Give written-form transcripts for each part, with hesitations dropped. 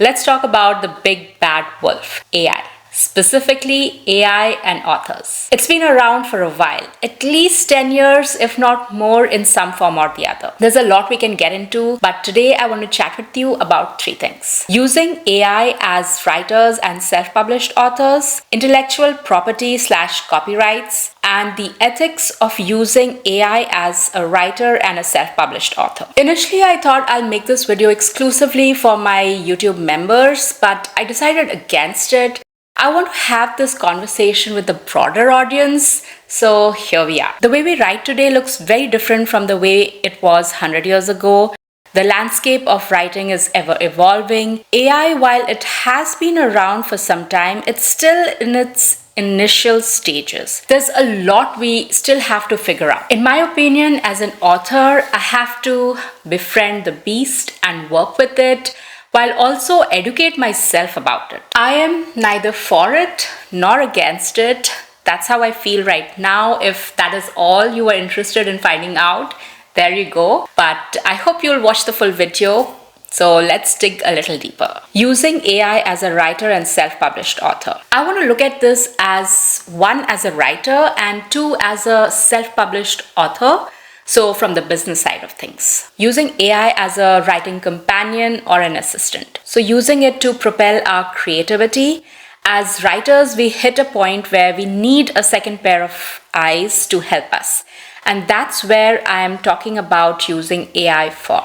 Let's talk about the big bad wolf, AI. Specifically, AI and authors. It's been around for a while, at least 10 years, if not more, in some form or the other. There's a lot we can get into, but today I want to chat with you about three things: using AI as writers and self-published authors, intellectual property / copyrights, and the ethics of using AI as a writer and a self-published author. Initially, I thought I'll make this video exclusively for my YouTube members, but I decided against it. I want to have this conversation with the broader audience, so here we are. The way we write today looks very different from the way it was 100 years ago. The landscape of writing is ever evolving. AI, while it has been around for some time, it's still in its initial stages. There's a lot we still have to figure out. In my opinion, as an author, I have to befriend the beast and work with it, while also educate myself about it. I am neither for it nor against it. That's how I feel right now. If that is all you are interested in finding out, there you go. But I hope you'll watch the full video. So let's dig a little deeper. Using AI as a writer and self-published author. I want to look at this as one, as a writer, and two, as a self-published author. So from the business side of things, using AI as a writing companion or an assistant. So using it to propel our creativity. As writers, we hit a point where we need a second pair of eyes to help us. And that's where I am talking about using AI for.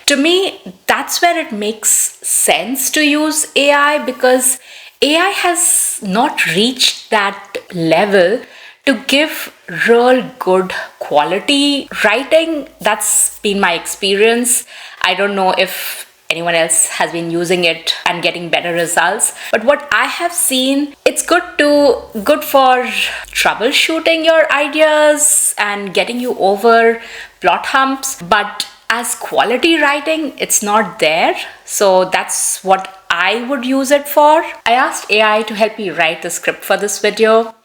To me, that's where it makes sense to use AI, because AI has not reached that level to give real good quality writing. That's been my experience. I don't know if anyone else has been using it and getting better results, but what I have seen, it's good for troubleshooting your ideas and getting you over plot humps, but as quality writing, it's not there. So that's what I would use it for. I asked AI to help me write the script for this video.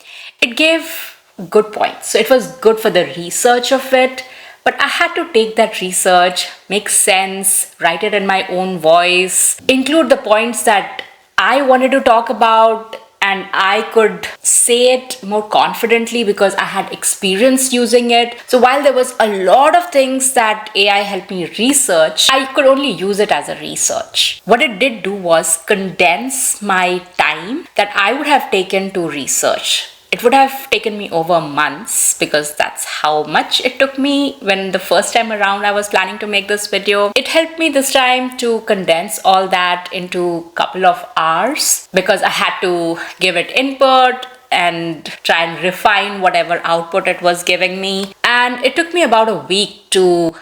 It gave good points. So it was good for the research of it, but I had to take that research, make sense, write it in my own voice, include the points that I wanted to talk about, and I could say it more confidently because I had experience using it. So while there was a lot of things that AI helped me research, I could only use it as a research. What it did do was condense my time that I would have taken to research. It would have taken me over months, because that's how much it took me when the first time around I was planning to make this video. It helped me this time to condense all that into a couple of hours, because I had to give it input and try and refine whatever output it was giving me. And it took me about a week to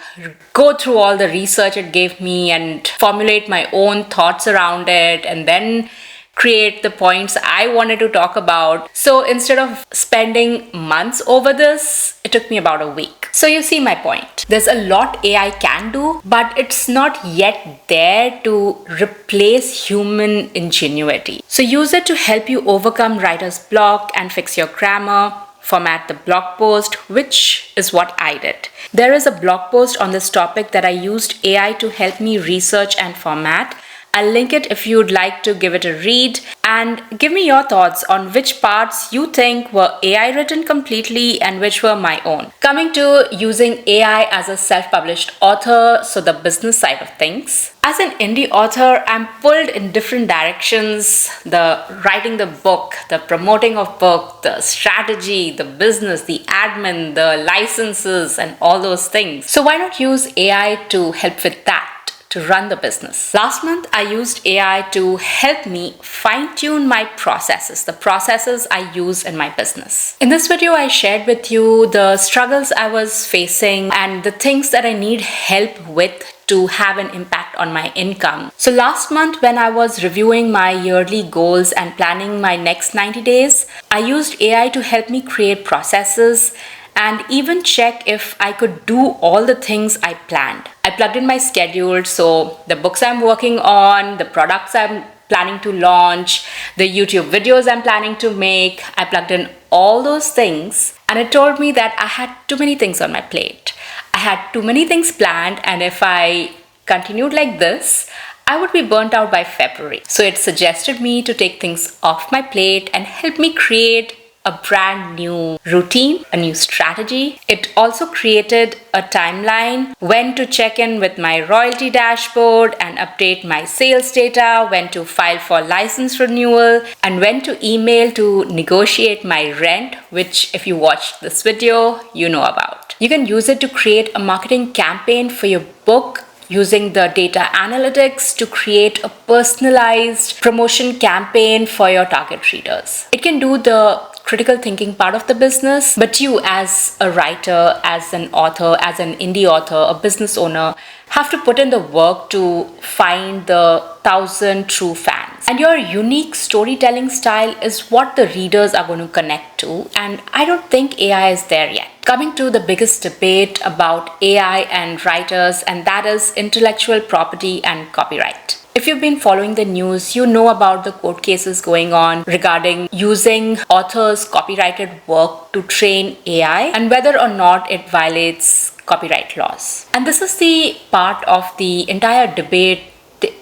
go through all the research it gave me and formulate my own thoughts around it, and then create the points I wanted to talk about. So instead of spending months over this, it took me about a week. So you see my point. There's a lot AI can do, but it's not yet there to replace human ingenuity. So use it to help you overcome writer's block and fix your grammar, format the blog post, which is what I did. There is a blog post on this topic that I used AI to help me research and format. I'll link it if you'd like to give it a read, and give me your thoughts on which parts you think were AI written completely and which were my own. Coming to using AI as a self-published author, so the business side of things. As an indie author, I'm pulled in different directions: the writing the book, the promoting of book, the strategy, the business, the admin, the licenses, and all those things. So why not use AI to help with that, to run the business? Last month, I used AI to help me fine-tune my processes, the processes I use in my business. In this video, I shared with you the struggles I was facing and the things that I need help with to have an impact on my income. So last month, when I was reviewing my yearly goals and planning my next 90 days, I used AI to help me create processes and even check if I could do all the things I planned. I plugged in my schedule, so the books I'm working on, the products I'm planning to launch, the YouTube videos I'm planning to make. I plugged in all those things, and it told me that I had too many things on my plate. I had too many things planned, and if I continued like this, I would be burnt out by February. So it suggested me to take things off my plate and help me create a brand new routine, a new strategy. It also created a timeline when to check in with my royalty dashboard and update my sales data, when to file for license renewal, and when to email to negotiate my rent, which if you watched this video, you know about. You can use it to create a marketing campaign for your book, using the data analytics to create a personalized promotion campaign for your target readers. It can do the critical thinking part of the business, but you as a writer, as an author, as an indie author, a business owner, have to put in the work to find the 1,000 true fans. And your unique storytelling style is what the readers are going to connect to, and I don't think AI is there yet. Coming to the biggest debate about AI and writers, and that is intellectual property and copyright. If you've been following the news, you know about the court cases going on regarding using authors' copyrighted work to train AI and whether or not it violates copyright laws. And this is the part of the entire debate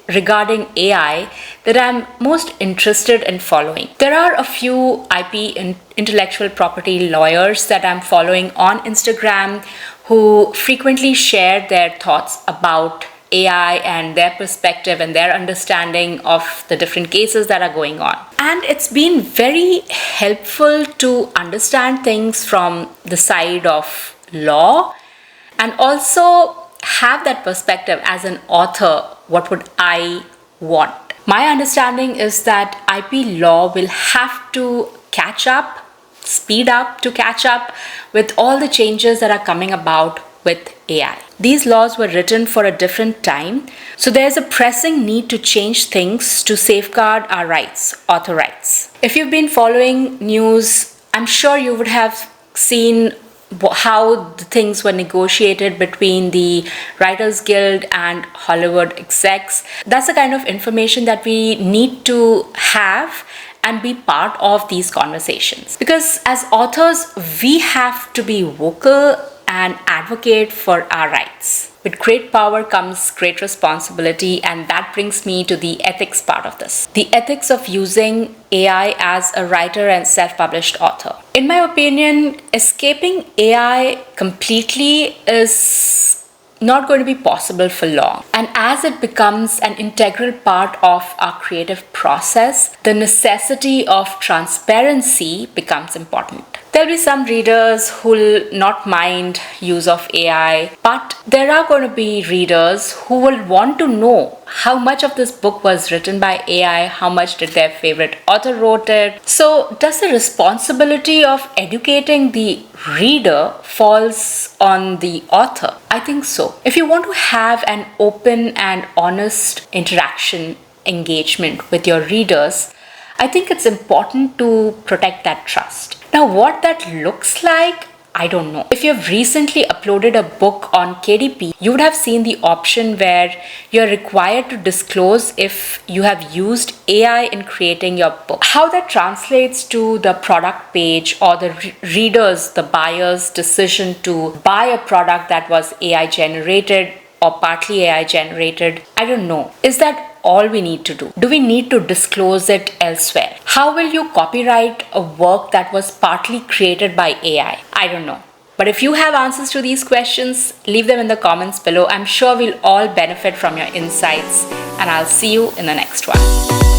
regarding AI that I'm most interested in following. There are a few IP and intellectual property lawyers that I'm following on Instagram who frequently share their thoughts about AI and their perspective and their understanding of the different cases that are going on. And it's been very helpful to understand things from the side of law and also have that perspective as an author. What would I want? My understanding is that IP law will have to speed up to catch up with all the changes that are coming about with AI. These laws were written for a different time, so there's a pressing need to change things to safeguard our rights, author rights. If you've been following news, I'm sure you would have seen how the things were negotiated between the Writers Guild and Hollywood execs. That's the kind of information that we need to have and be part of these conversations. Because as authors, we have to be vocal and advocate for our rights. With great power comes great responsibility, and that brings me to the ethics part of this. The ethics of using AI as a writer and self-published author. In my opinion, escaping AI completely is not going to be possible for long. And as it becomes an integral part of our creative process, the necessity of transparency becomes important. There'll be some readers who'll not mind use of AI, but there are going to be readers who will want to know how much of this book was written by AI, how much did their favorite author wrote it. So does the responsibility of educating the reader falls on the author? I think so. If you want to have an open and honest interaction, engagement with your readers, I think it's important to protect that trust. Now, what that looks like, I don't know. If you've recently uploaded a book on KDP, you would have seen the option where you're required to disclose if you have used AI in creating your book. How that translates to the product page or the readers, the buyer's decision to buy a product that was AI generated or partly AI generated, I don't know. Is that all we need to do? Do we need to disclose it elsewhere? How will you copyright a work that was partly created by AI? I don't know. But if you have answers to these questions, leave them in the comments below. I'm sure we'll all benefit from your insights, and I'll see you in the next one.